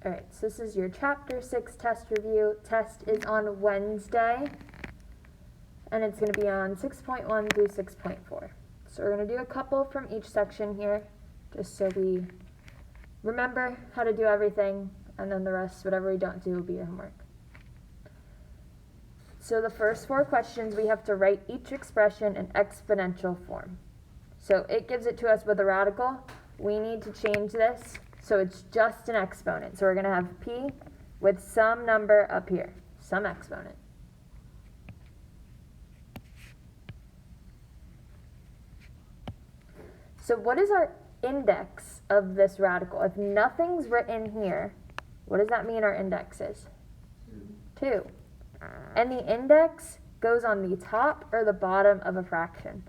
All right, so this is your Chapter 6 test review. Test is on Wednesday, and it's going to be on 6.1 through 6.4. So we're going to do a couple from each section here, just so we remember how to do everything, and then the rest, whatever we don't do, will be your homework. So the first 4 questions, we have to write each expression in exponential form. So it gives it to us with a radical. We need to change this so it's just an exponent. So we're going to have p with some number up here, some exponent. So what is our index of this radical? If nothing's written here, what does that mean our index is? 2. And the index goes on the top or the bottom of a fraction?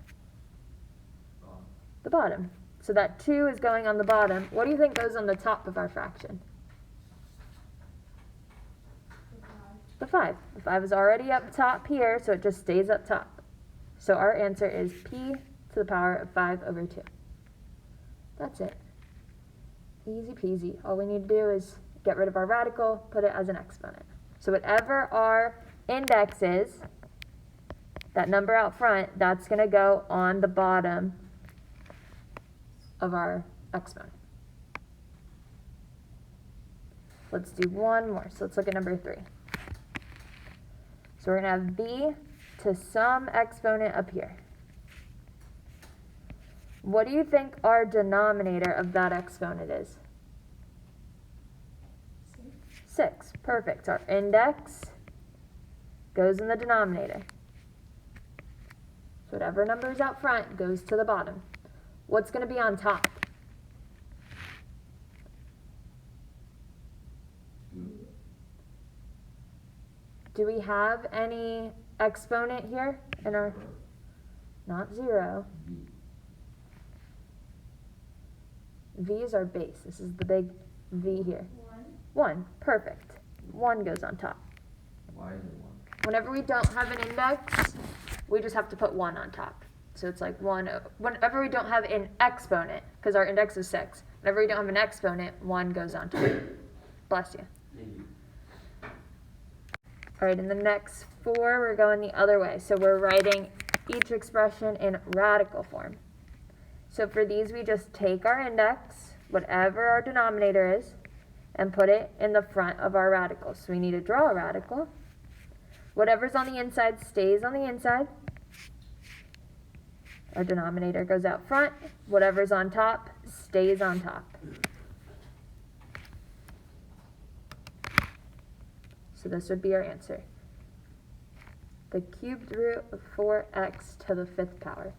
The bottom. So that 2 is going on the bottom. What do you think goes on the top of our fraction? The 5. The 5 is already up top here, so it just stays up top. So our answer is p to the power of 5 over 2. That's it. Easy peasy. All we need to do is get rid of our radical, put it as an exponent. So whatever our index is, that number out front, that's going to go on the bottom of our exponent. Let's do one more. So let's look at number 3. So we're going to have b to some exponent up here. What do you think our denominator of that exponent is? 6. Perfect. Our index goes in the denominator. So whatever number is out front goes to the bottom. What's going to be on top? Do we have any exponent here in our? Not 0. V is our base. This is the big V here. 1. Perfect. 1 goes on top. Why is it 1? Whenever we don't have an index, we just have to put 1 on top. So it's like 1. Whenever we don't have an exponent, because our index is 6, whenever we don't have an exponent, 1 goes on top. Bless you. Thank you. All right, in the next 4, we're going the other way. So we're writing each expression in radical form. So for these, we just take our index, whatever our denominator is, and put it in the front of our radical. So we need to draw a radical. Whatever's on the inside stays on the inside. Our denominator goes out front. Whatever's on top stays on top. So this would be our answer. The cubed root of 4x to the 5th power.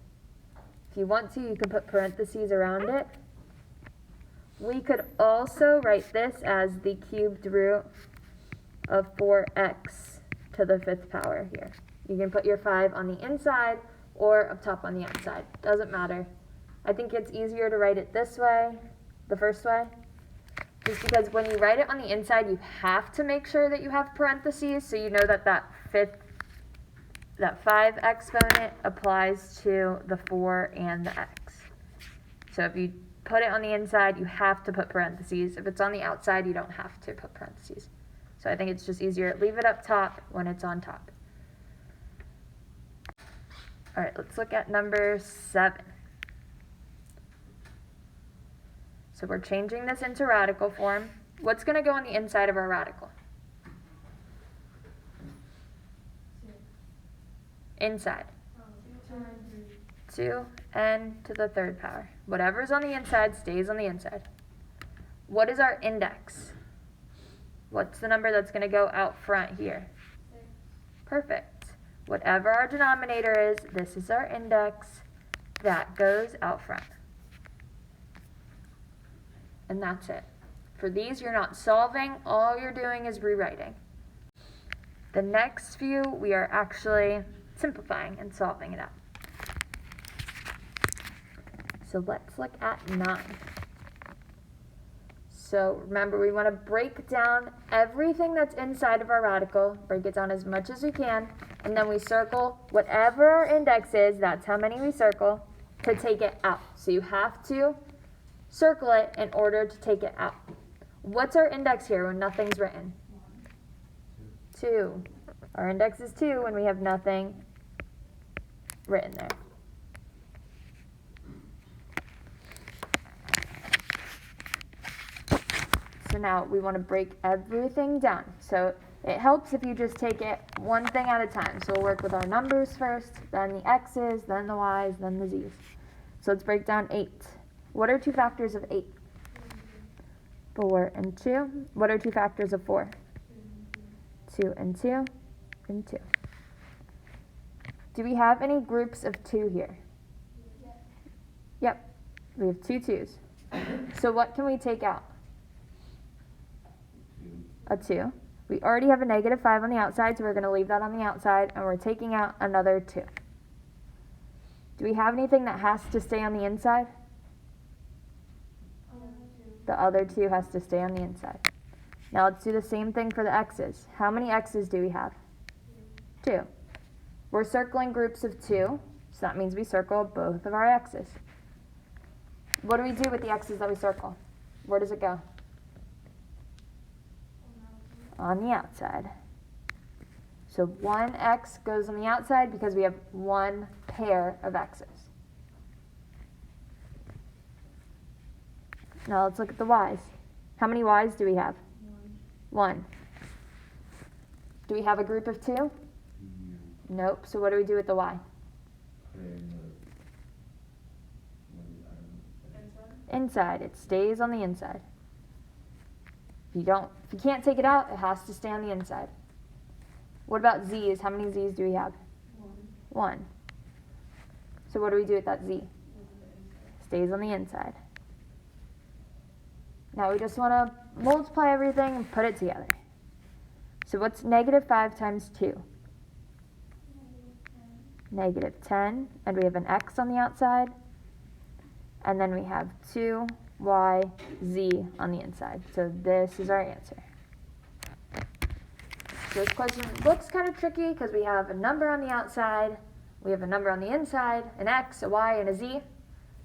If you want to, you can put parentheses around it. We could also write this as the cubed root of 4x to the 5th power here. You can put your 5 on the inside or up top on the outside. Doesn't matter. I think it's easier to write it this way, the first way, just because when you write it on the inside, you have to make sure that you have parentheses so you know that that 5 exponent applies to the 4 and the x. So if you put it on the inside, you have to put parentheses. If it's on the outside, you don't have to put parentheses. So I think it's just easier. Leave it up top when it's on top. All right, let's look at number 7. So we're changing this into radical form. What's going to go on the inside of our radical? Inside. 2n to the 3rd power. Whatever's on the inside stays on the inside. What is our index? What's the number that's going to go out front here? 6. Perfect. Whatever our denominator is, this is our index. That goes out front. And that's it. For these, you're not solving. All you're doing is rewriting. The next few, we are actually simplifying and solving it out. So let's look at 9. So remember, we want to break down everything that's inside of our radical, break it down as much as we can, and then we circle whatever our index is, that's how many we circle, to take it out. So you have to circle it in order to take it out. What's our index here when nothing's written? 2. Our index is 2 when we have nothing written there. So now we want to break everything down. So it helps if you just take it one thing at a time. So we'll work with our numbers first, then the x's, then the y's, then the z's. So let's break down 8. What are 2 factors of 8? 4 and 2. What are 2 factors of 4? 2 and 2 and 2. Do we have any groups of 2 here? Yep. We have 2 2's. So what can we take out? A 2. We already have a negative 5 on the outside, so we're going to leave that on the outside, and we're taking out another 2. Do we have anything that has to stay on the inside? The other 2 has to stay on the inside. Now let's do the same thing for the x's. How many x's do we have? 2. We're circling groups of 2, so that means we circle both of our x's. What do we do with the x's that we circle? Where does it go? On the outside. So 1x goes on the outside because we have 1 pair of x's. Now let's look at the y's. How many y's do we have? 1. Do we have a group of 2? Nope. So what do we do with the y? Inside. It stays on the inside. If you can't take it out, it has to stay on the inside. What about z's? How many z's do we have? 1. So what do we do with that z? Stays on the inside. Now we just want to multiply everything and put it together. So what's negative 5 times 2? Negative 10. And we have an x on the outside. And then we have 2y, z on the inside. So this is our answer. So this question looks kind of tricky because we have a number on the outside, we have a number on the inside, an x, a y, and a z.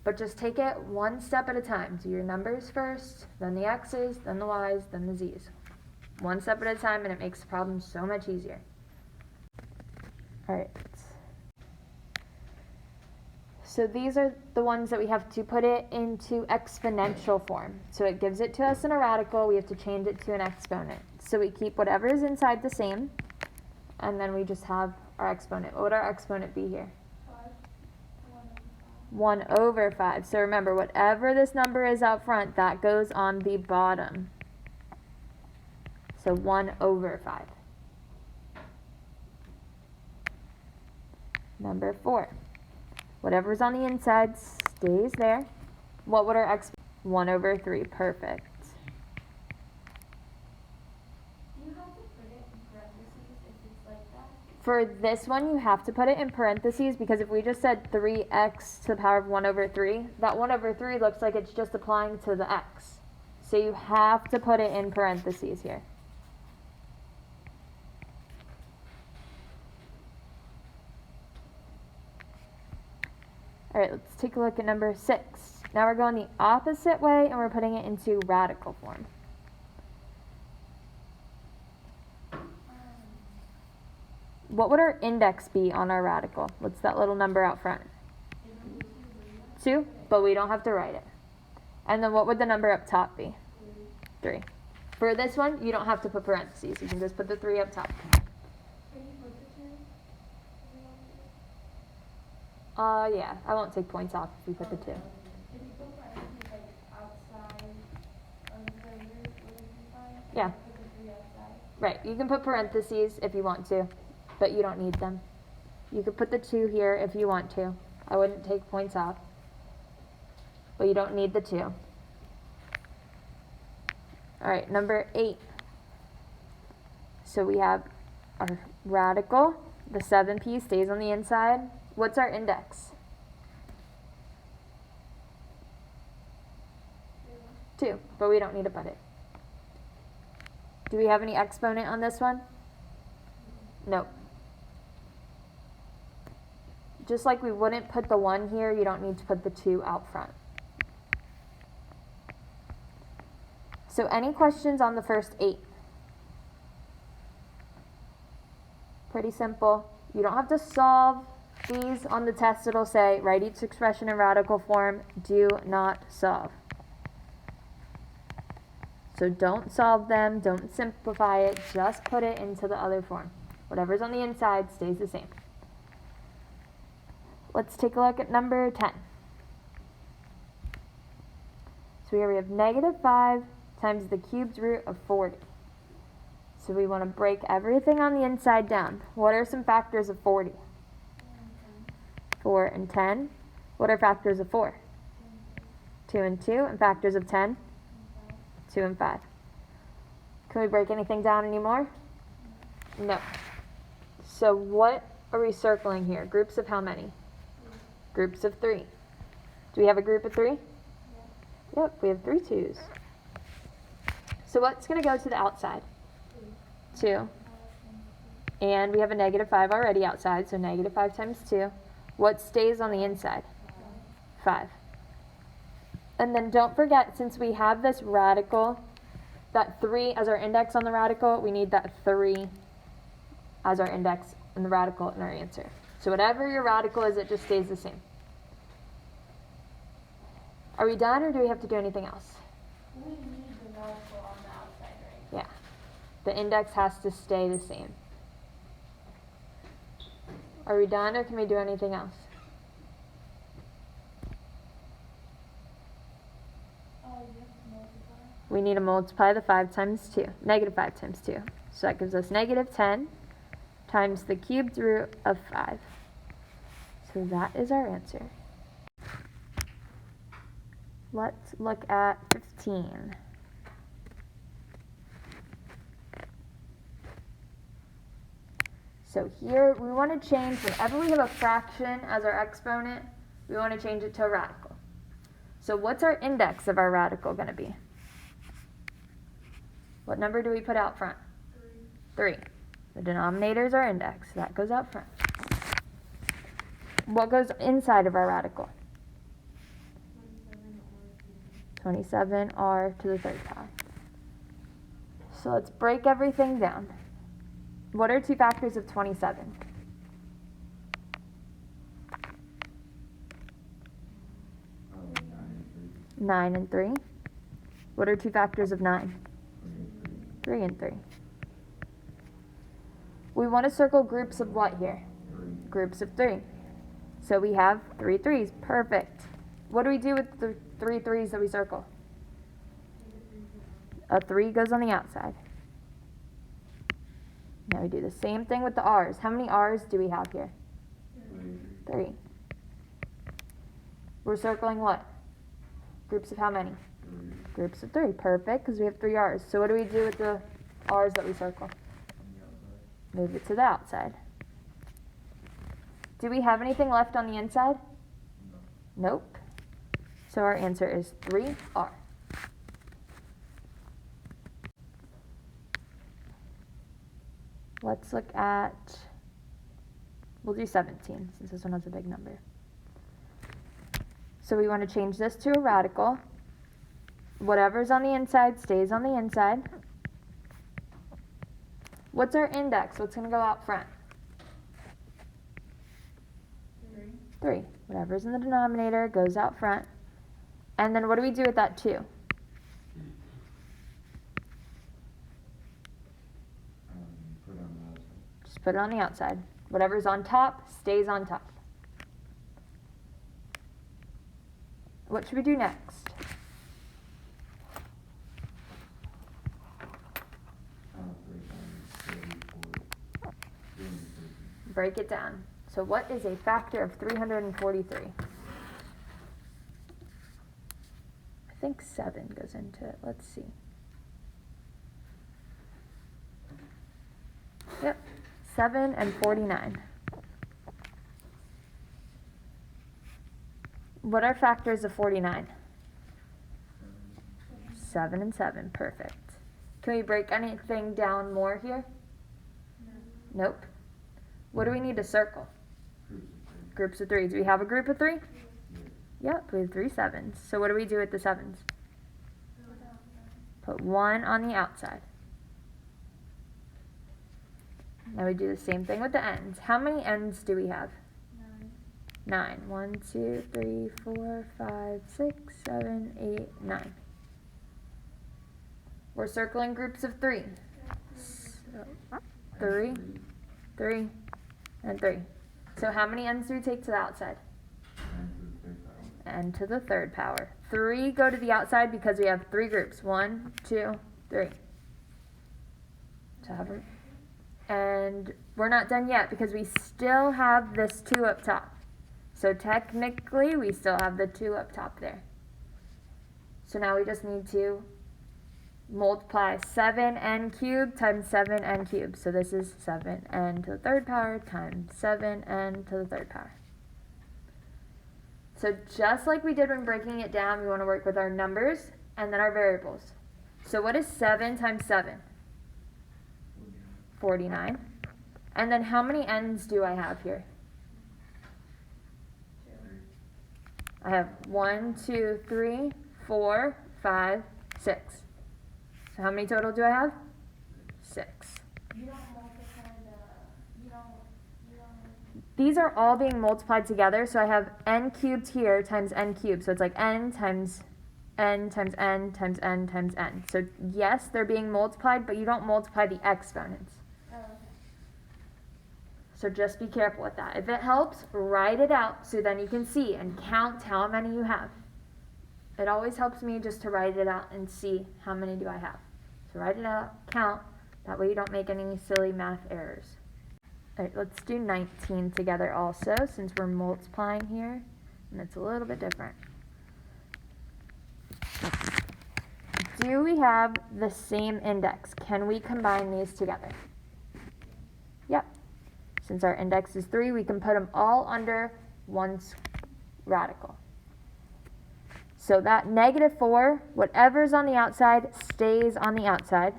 But just take it one step at a time. Do your numbers first, then the x's, then the y's, then the z's. One step at a time, and it makes the problem so much easier. All right. So these are the ones that we have to put it into exponential form. So it gives it to us in a radical. We have to change it to an exponent. So we keep whatever is inside the same, and then we just have our exponent. What would our exponent be here? 1 over 5. So remember, whatever this number is out front, that goes on the bottom. So 1 over 5. Number 4. Whatever's on the inside stays there. What would our 1 over 3. Perfect. Do you have to put it in parentheses if it's like that? For this one, you have to put it in parentheses because if we just said 3x to the power of 1 over 3, that 1 over 3 looks like it's just applying to the x. So you have to put it in parentheses here. All right, let's take a look at number 6. Now we're going the opposite way and we're putting it into radical form. What would our index be on our radical? What's that little number out front? 2, but we don't have to write it. And then what would the number up top be? 3. For this one, you don't have to put parentheses. You can just put the 3 up top. Yeah, I won't take points off if you put the 2. If you put parentheses like outside of the fingers, would it be fine? Yeah. Put the 3 outside? Right, you can put parentheses if you want to, but you don't need them. You could put the 2 here if you want to. I wouldn't take points off, but you don't need the 2. All right, number 8. So we have our radical. The 7p stays on the inside. What's our index? 2, but we don't need to put it. Do we have any exponent on this one? Nope. Just like we wouldn't put the 1 here, you don't need to put the 2 out front. So any questions on the first 8? Pretty simple. You don't have to solve these on the test. It'll say, write each expression in radical form. Do not solve. So don't solve them. Don't simplify it. Just put it into the other form. Whatever's on the inside stays the same. Let's take a look at number 10. So here we have negative 5 times the cubed root of 40. So we want to break everything on the inside down. What are some factors of 40? 4 and 10. What are factors of 4? 2 and 2. And factors of 10? 2 and 5. Can we break anything down anymore? No. So what are we circling here? Groups of how many? Groups of 3. Do we have a group of 3? Yep, we have 3 2's. So what's going to go to the outside? 2. And we have a negative 5 already outside, so negative 5 times 2. What stays on the inside? 5. And then don't forget, since we have this radical, that 3 as our index on the radical, we need that 3 as our index in the radical in our answer. So whatever your radical is, it just stays the same. Are we done, or do we have to do anything else? We need the radical on the outside, right? Yeah. The index has to stay the same. Are we done, or can we do anything else? You have to multiply. We need to multiply the 5 times 2. Negative 5 times 2. So that gives us negative 10 times the cubed root of 5. So that is our answer. Let's look at 15. So here we want to change, whenever we have a fraction as our exponent, we want to change it to a radical. So what's our index of our radical going to be? What number do we put out front? 3. The denominator is our index. So that goes out front. What goes inside of our radical? 27r to the 3rd power. So let's break everything down. What are 2 factors of 27? 9 and 3. What are 2 factors of 9? 3 and 3. We want to circle groups of what here? Groups of 3. So we have 3 3's. Perfect. What do we do with the 3 3's that we circle? A 3 goes on the outside. Now we do the same thing with the r's. How many r's do we have here? 3. We're circling what? Groups of how many? Groups of 3. Perfect, because we have 3 r's. So what do we do with the r's that we circle? Move it to the outside. Do we have anything left on the inside? Nope. So our answer is 3r. Let's look at, we'll do 17 since this one has a big number. So we want to change this to a radical. Whatever's on the inside stays on the inside. What's our index? What's going to go out front? 3. Whatever's in the denominator goes out front. And then what do we do with that 2? Just put it on the outside. Whatever's on top stays on top. What should we do next? Break it down. So what is a factor of 343? I think 7 goes into it. Let's see. Yep, 7 and 49. What are factors of 49? 7 and 7, perfect. Can we break anything down more here? No. Nope. What do we need to circle? Groups of 3. Do we have a group of 3? Yep, we have 3 7s. So what do we do with the 7s? Put 1 on the outside. Now we do the same thing with the ends. How many ends do we have? 9. 1, 2, 3, 4, 5, 6, 7, 8, 9. We're circling groups of 3. So, 3, 3, and 3. So how many ends do we take to the outside? And to the third power. 3 go to the outside because we have 3 groups. 1, 2, 3. So have them. And we're not done yet because we still have this 2 up top. So technically, we still have the 2 up top there. So now we just need to multiply 7n cubed times 7n cubed. So this is 7n to the third power times 7n to the third power. So just like we did when breaking it down, we want to work with our numbers and then our variables. So what is 7 times 7? 49. And then how many n's do I have here? I have 1, 2, 3, 4, 5, 6. So how many total do I have? 6. You don't multiply you don't. These are all being multiplied together, so I have n cubed here times n cubed. So it's like n times n times n times n times n. So yes, they're being multiplied, but you don't multiply the exponents. Oh, okay. So just be careful with that. If it helps, write it out so then you can see and count how many you have. It always helps me just to write it out and see how many do I have. So write it out, count, that way you don't make any silly math errors. All right, let's do 19 together also since we're multiplying here and it's a little bit different. Do we have the same index? Can we combine these together? Yep. Since our index is 3, we can put them all under one radical. So that -4, whatever's on the outside, stays on the outside.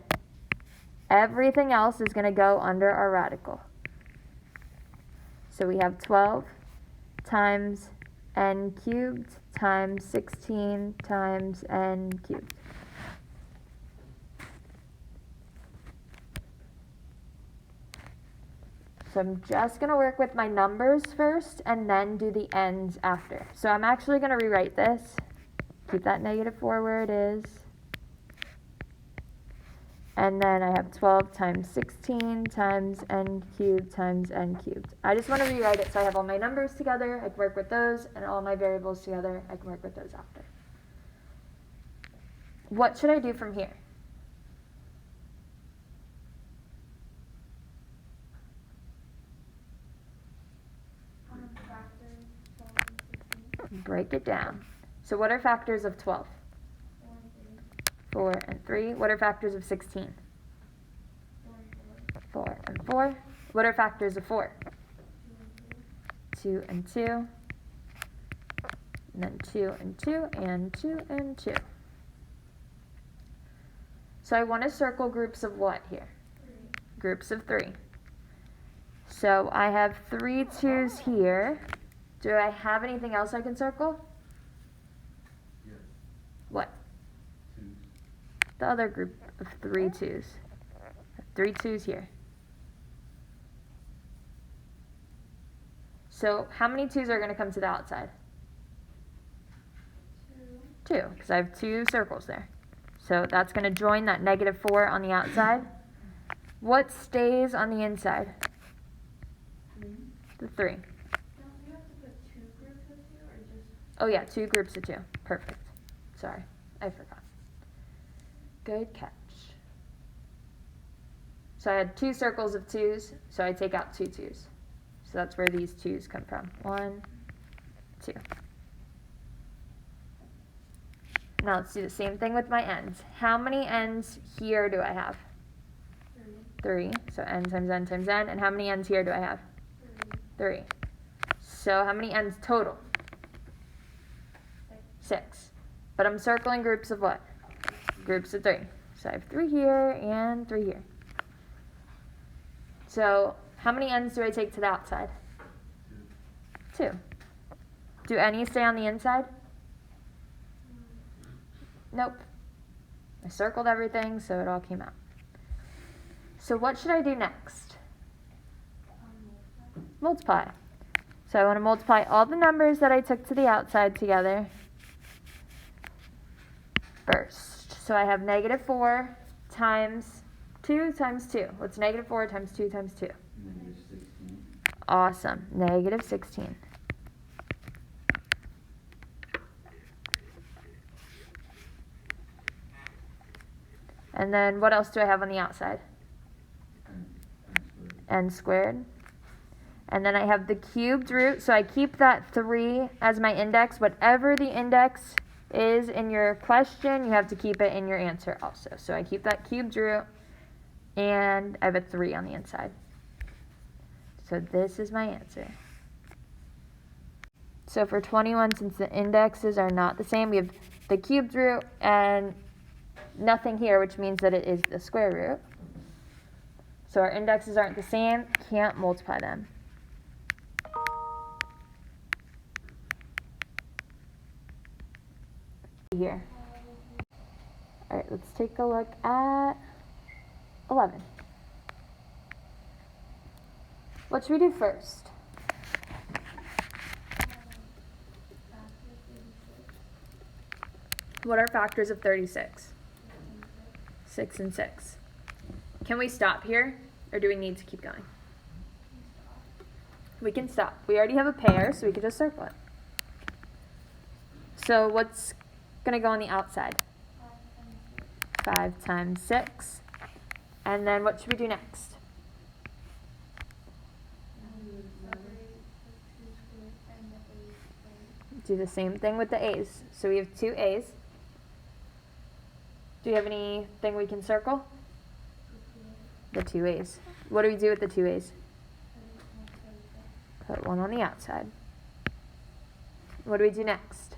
Everything else is going to go under our radical. So we have 12 times n cubed times 16 times n cubed. So I'm just going to work with my numbers first and then do the ends after. So I'm actually going to rewrite this. Keep that -4 where it is. And then I have 12 times 16 times n cubed times n cubed. I just want to rewrite it so I have all my numbers together. I can work with those, and all my variables together. I can work with those after. What should I do from here? Break it down. So what are factors of 12? 4 and 3. What are factors of 16? 4 and 4. What are factors of 4? 2 and 2. And then 2 and 2 and 2 and 2. So I want to circle groups of what here? 3. Groups of 3. So I have 3 2's here. Do I have anything else I can circle? Yes. What? 2. The other group of 3 2's. 3 2's here. So how many 2's are going to come to the outside? 2, because I have 2 circles there. So that's going to join that -4 on the outside. What stays on the inside? 3. The 3. Don't you have to put 2 groups of 2 or just? Oh yeah, 2 groups of 2. Perfect. Sorry, I forgot. Good catch. So I had 2 circles of 2's, so I take out 2 2's. So that's where these 2's come from. 1, 2. Now let's do the same thing with my ends. How many ends here do I have? 3. So n times n times n. And how many ends here do I have? 3. So how many ends total? 6. But I'm circling groups of what? Groups of 3. So I have 3 here and 3 here. So how many ends do I take to the outside? 2. Do any stay on the inside? Nope. I circled everything, so it all came out. So what should I do next? Multiply. So I want to multiply all the numbers that I took to the outside together first. So I have negative 4 times 2 times 2. What's negative 4 times 2 times 2? Negative 16. Awesome. Negative 16. And then what else do I have on the outside? N squared. And then I have the cubed root. So I keep that 3 as my index. Whatever the index is in your question, you have to keep it in your answer also. So I keep that cubed root, and I have a 3 on the inside. So this is my answer. So for 21, since the indexes are not the same, we have the cubed root and nothing here, which means that it is the square root. So our indexes aren't the same, can't multiply them. Here. All right, let's take a look at 11. What should we do first? What are factors of 36? 6 and 6. Can we stop here, or do we need to keep going? We can stop. We already have a pair, so we can just circle it. So what's going to go on the outside? 5 times 6. And then what should we do next? Do the same thing with the A's. So we have 2 A's. Do you have anything we can circle? The 2 A's. What do we do with the 2 A's? Put one on the outside. What do we do next?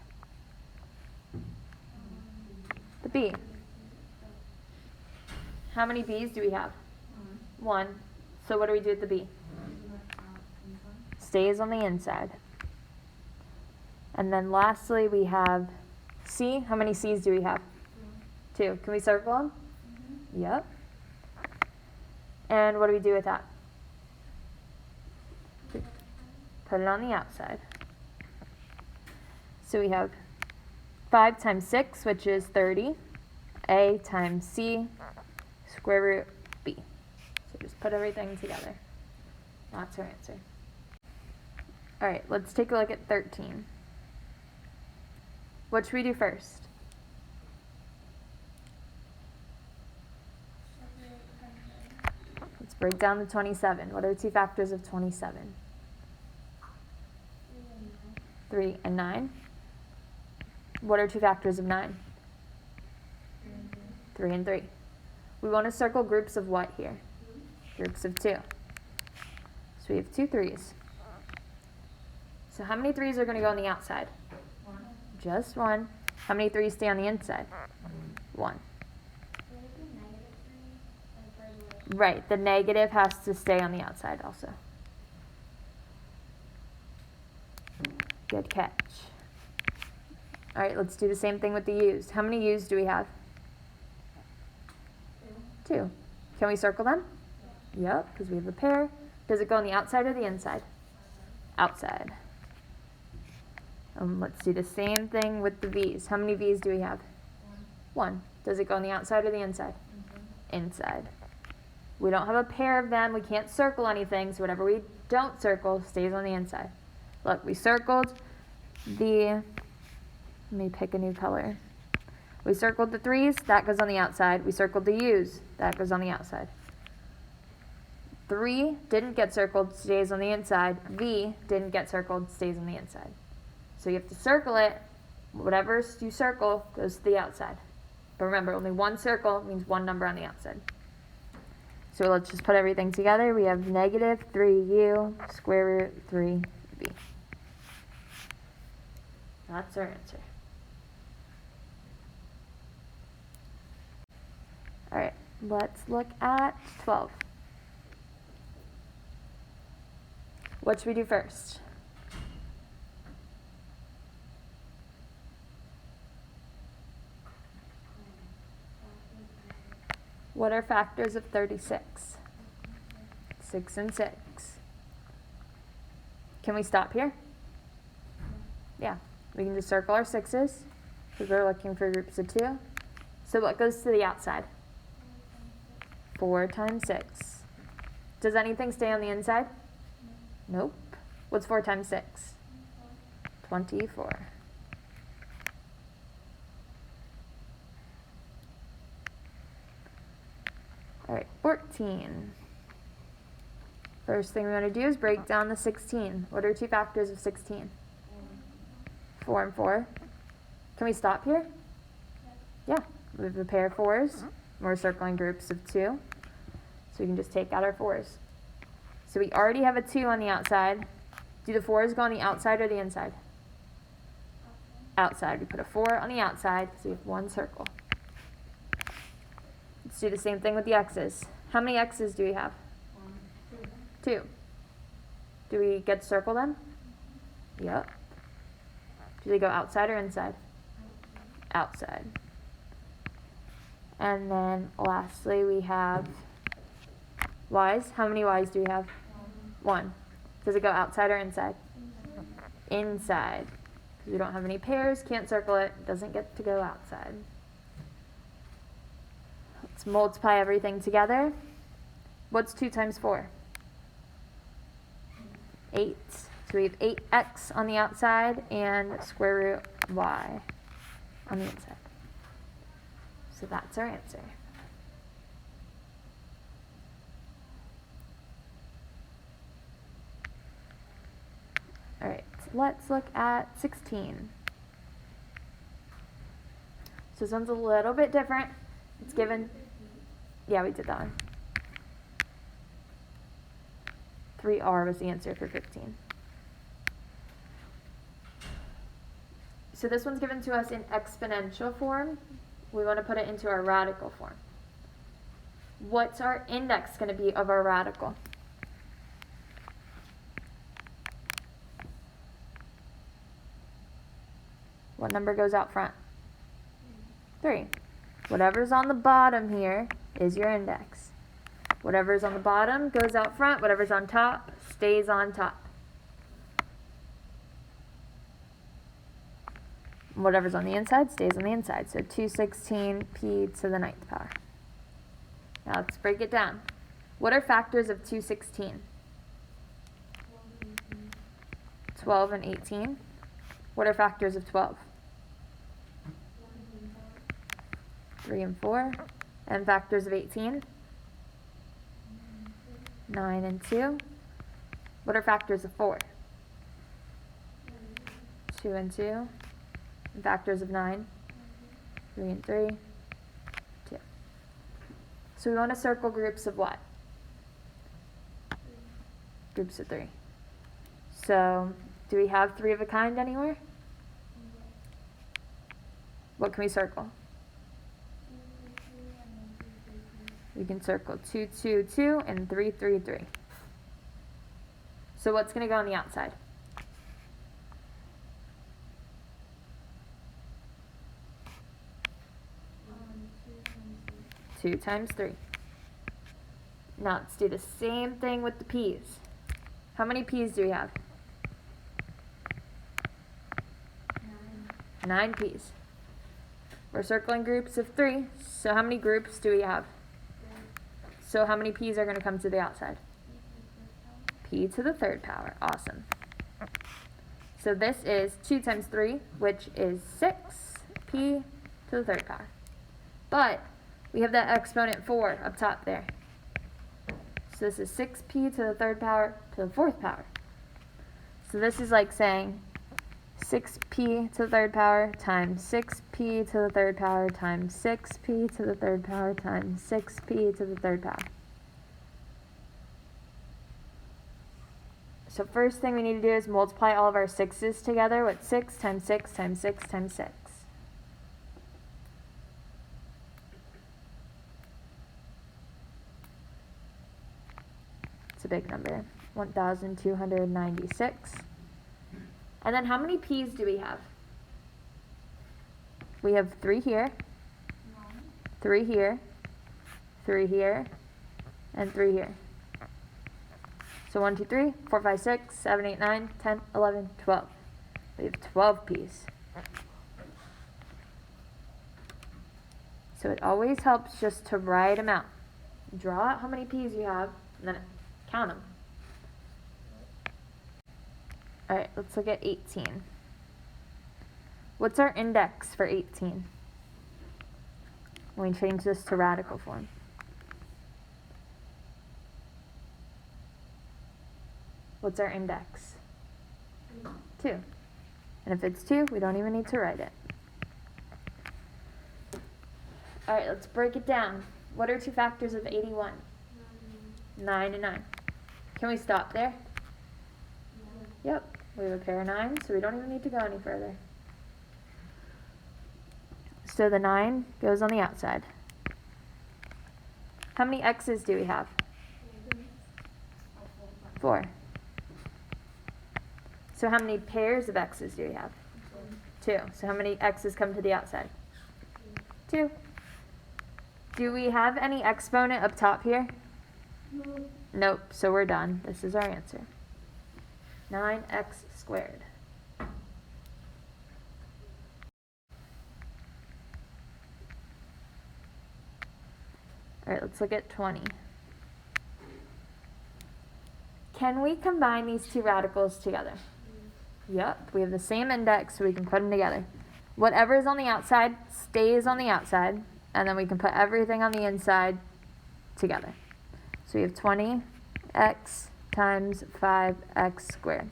The B. How many B's do we have? 1. So what do we do with the B? Stays on the inside. And then lastly we have C. How many C's do we have? 2. Can we circle them? Yep. And what do we do with that? Put it on the outside. So we have 5 times 6, which is 30. A times C, square root B. So just put everything together. That's our answer. All right, let's take a look at 13. What should we do first? Let's break down the 27. What are the 2 factors of 27? 3 and 9. What are 2 factors of 9? 3 and 3. We want to circle groups of what here? Groups of 2. So we have 2 3s. So how many 3s are going to go on the outside? 1. Just 1. How many 3s stay on the inside? 1. Right, the negative has to stay on the outside also. Good catch. All right, let's do the same thing with the U's. How many U's do we have? 2. Can we circle them? Yep, because we have a pair. Does it go on the outside or the inside? Outside. Let's do the same thing with the V's. How many V's do we have? 1. Does it go on the outside or the inside? Inside. We don't have a pair of them. We can't circle anything, so whatever we don't circle stays on the inside. Look, we circled the, let me pick a new color. We circled the 3's, that goes on the outside. We circled the U's, that goes on the outside. 3 didn't get circled, stays on the inside. V didn't get circled, stays on the inside. So you have to circle it. Whatever you circle goes to the outside. But remember, only one circle means one number on the outside. So let's just put everything together. We have negative 3u square root 3v. That's our answer. All right, let's look at 12. What should we do first? What are factors of 36? 6 and 6. Can we stop here? Yeah, we can just circle our 6's because we're looking for groups of 2. So what goes to the outside? 4 times 6. Does anything stay on the inside? Nope. What's 4 times 6? 24. All right, 14. First thing we want to do is break down the 16. What are 2 factors of 16? 4 and 4. Can we stop here? Yeah, we have a pair of 4's. We're circling groups of 2. So we can just take out our 4's. So we already have a 2 on the outside. Do the 4's go on the outside or the inside? Outside. We put a 4 on the outside because we have 1 circle. Let's do the same thing with the x's. How many x's do we have? 2. Do we get to circle them? Yep. Do they go outside or inside? Outside. And then lastly we have y's. How many y's do we have? 1. Does it go outside or inside? Inside. Because we don't have any pairs, can't circle it, doesn't get to go outside. Let's multiply everything together. What's 2 times 4? 8. So we have 8x on the outside and square root y on the inside. So that's our answer. All right, let's look at 16. So this one's a little bit different. It's given, yeah, we did that one. 3r was the answer for 15. So this one's given to us in exponential form. We want to put it into our radical form. What's our index going to be of our radical? What number goes out front? 3. Whatever's on the bottom here is your index. Whatever's on the bottom goes out front. Whatever's on top stays on top. Whatever's on the inside stays on the inside. So 216 p to the 9th power. Now let's break it down. What are factors of 216? 12 and 18. What are factors of 12? 3 and 4. And factors of 18? 9 and 2. What are factors of 4? 2 and 2. And factors of 9? 3 and 3. 2. So we want to circle groups of what? Groups of 3. So do we have 3 of a kind anywhere? What can we circle? We can circle 2, 2, 2, and 3, 3, 3. So what's going to go on the outside? 2 times 3. Now let's do the same thing with the p's. How many p's do we have? 9 p's. We're circling groups of 3, so how many groups do we have? So how many p's are going to come to the outside? P to the 3rd power. Awesome. So this is 2 times 3, which is 6 p to the 3rd power. But we have that exponent 4 up top there. So this is 6p to the 3rd power to the 4th power. So this is like saying 6p to the 3rd power times 6p to the 3rd power times 6p to the 3rd power times 6p to the 3rd power. So first thing we need to do is multiply all of our 6's together with 6 times 6 times 6 times 6. It's a big number, 1,296. And then how many p's do we have? We have 3 here, 3 here, 3 here, and 3 here. So 1, 2, 3, 4, 5, 6, 7, 8, 9, 10, 11, 12. We have 12 p's. So it always helps just to write them out. Draw out how many p's you have, and then count them. Alright, let's look at 18. What's our index for 18? When we change this to radical form. What's our index? 2. And if it's 2, we don't even need to write it. Alright, let's break it down. What are 2 factors of 81? 9 and 9. Can we stop there? Yep, we have a pair of 9, so we don't even need to go any further. So the 9 goes on the outside. How many x's do we have? 4. So how many pairs of x's do we have? 2. So how many x's come to the outside? 2. Do we have any exponent up top here? Nope, so we're done. This is our answer. 9x squared. Alright, let's look at 20. Can we combine these 2 radicals together? Yep, we have the same index, so we can put them together. Whatever is on the outside stays on the outside, and then we can put everything on the inside together. So we have 20x times 5x squared.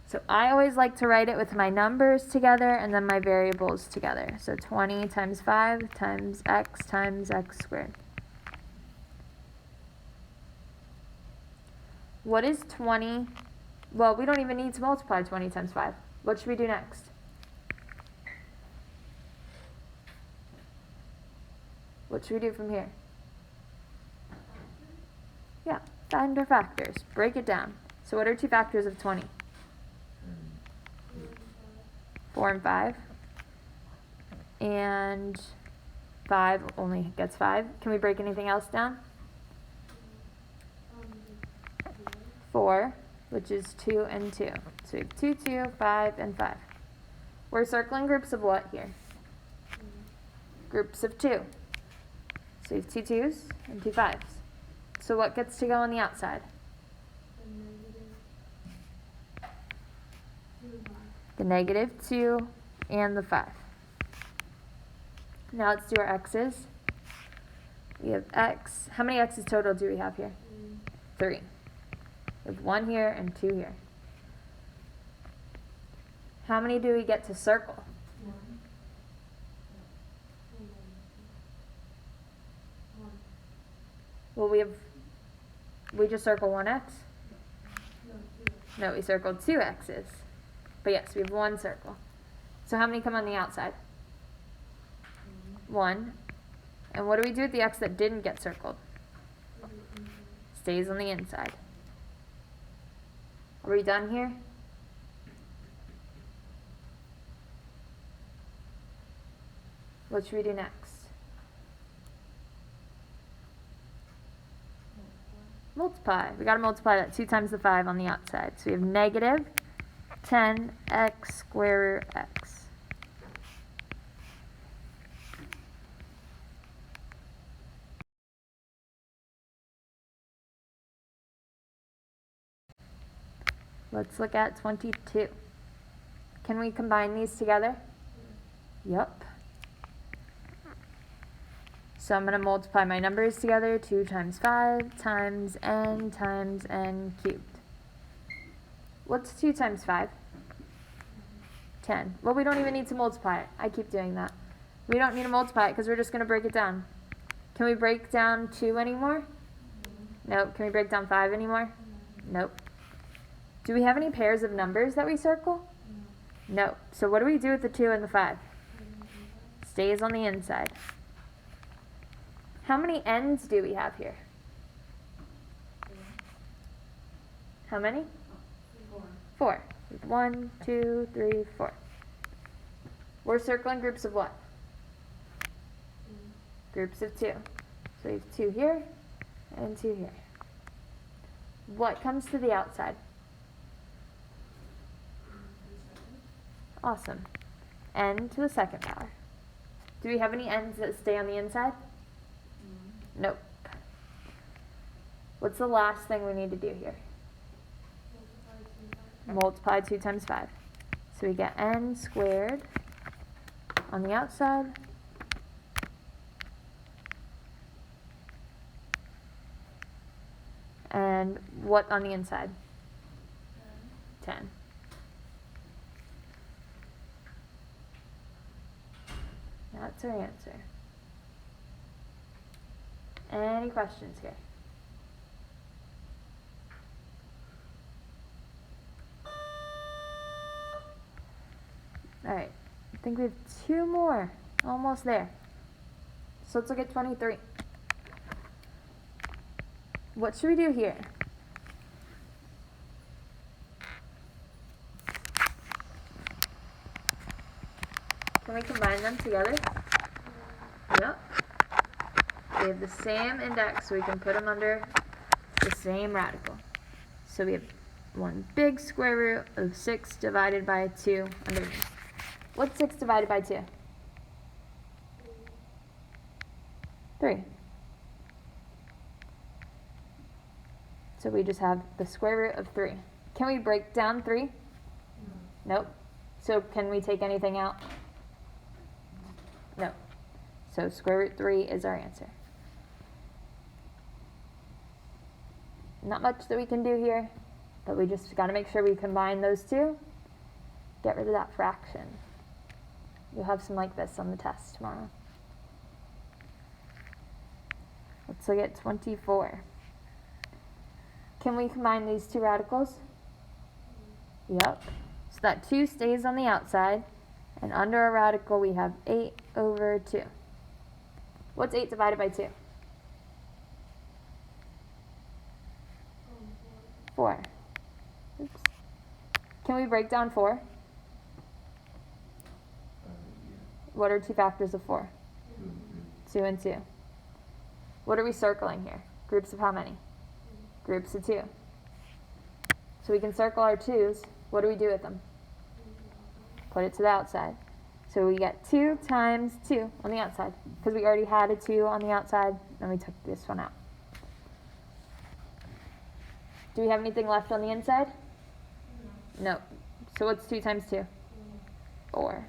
So I always like to write it with my numbers together and then my variables together. So 20 times 5 times x squared. What is 20? Well, we don't even need to multiply 20 times 5. What should we do next? What should we do from here? Yeah, find our factors. Break it down. So what are 2 factors of 20? 4 and 5. And 5 only gets 5. Can we break anything else down? 4, which is 2 and 2. So we have 2, 2, 5, and 5. We're circling groups of what here? Groups of 2. So we have 2 2s and 2 5s. So what gets to go on the outside? The negative 2 and the 5. Now let's do our x's. We have x. How many x's total do we have here? 3. We have 1 here and 2 here. How many do we get to circle? 1. Well, we just circled 1x? No, we circled 2 x's. But yes, we have 1 circle. So how many come on the outside? 1. And what do we do with the x that didn't get circled? Stays on the inside. Are we done here? What should we do next? Multiply. We got to multiply that 2 times the 5 on the outside. So we have negative 10x square x. Let's look at 22. Can we combine these together? Yep. So I'm going to multiply my numbers together. 2 times 5 times n cubed. What's 2 times 5? 10. Well, we don't even need to multiply it. I keep doing that. We don't need to multiply it because we're just going to break it down. Can we break down 2 anymore? Nope. Can we break down 5 anymore? Nope. Do we have any pairs of numbers that we circle? No. So what do we do with the 2 and the 5? Stays on the inside. How many n's do we have here? How many? 4. 1, 2, 3, 4. We're circling groups of what? Groups of 2. So we have 2 here and 2 here. What comes to the outside? Awesome. N to the second power. Do we have any n's that stay on the inside? Nope. What's the last thing we need to do here? Multiply 2 times 5. So we get n squared on the outside and what on the inside? 10. That's our answer. Any questions here? Alright, I think we have 2 more. Almost there. So let's look at 23. What should we do here? Can we combine them together? Yep. We have the same index, so we can put them under the same radical. So we have one big square root of 6 divided by 2 underneath. What's 6 divided by 2? 3. So we just have the square root of 3. Can we break down 3? Nope. So can we take anything out? No. So square root 3 is our answer. Not much that we can do here, but we just got to make sure we combine those two. Get rid of that fraction. You'll have some like this on the test tomorrow. Let's look at 24. Can we combine these two radicals? Yep. So that 2 stays on the outside, and under a radical we have 8 over 2. What's 8 divided by 2? 4. Oops. Can we break down 4? What are 2 factors of 4? 2 and 2. What are we circling here? Groups of how many? Groups of 2. So we can circle our 2's. What do we do with them? Put it to the outside. So we get 2 times 2 on the outside, because we already had a 2 on the outside, and we took this one out. Do we have anything left on the inside? No. So what's 2 times 2? 4.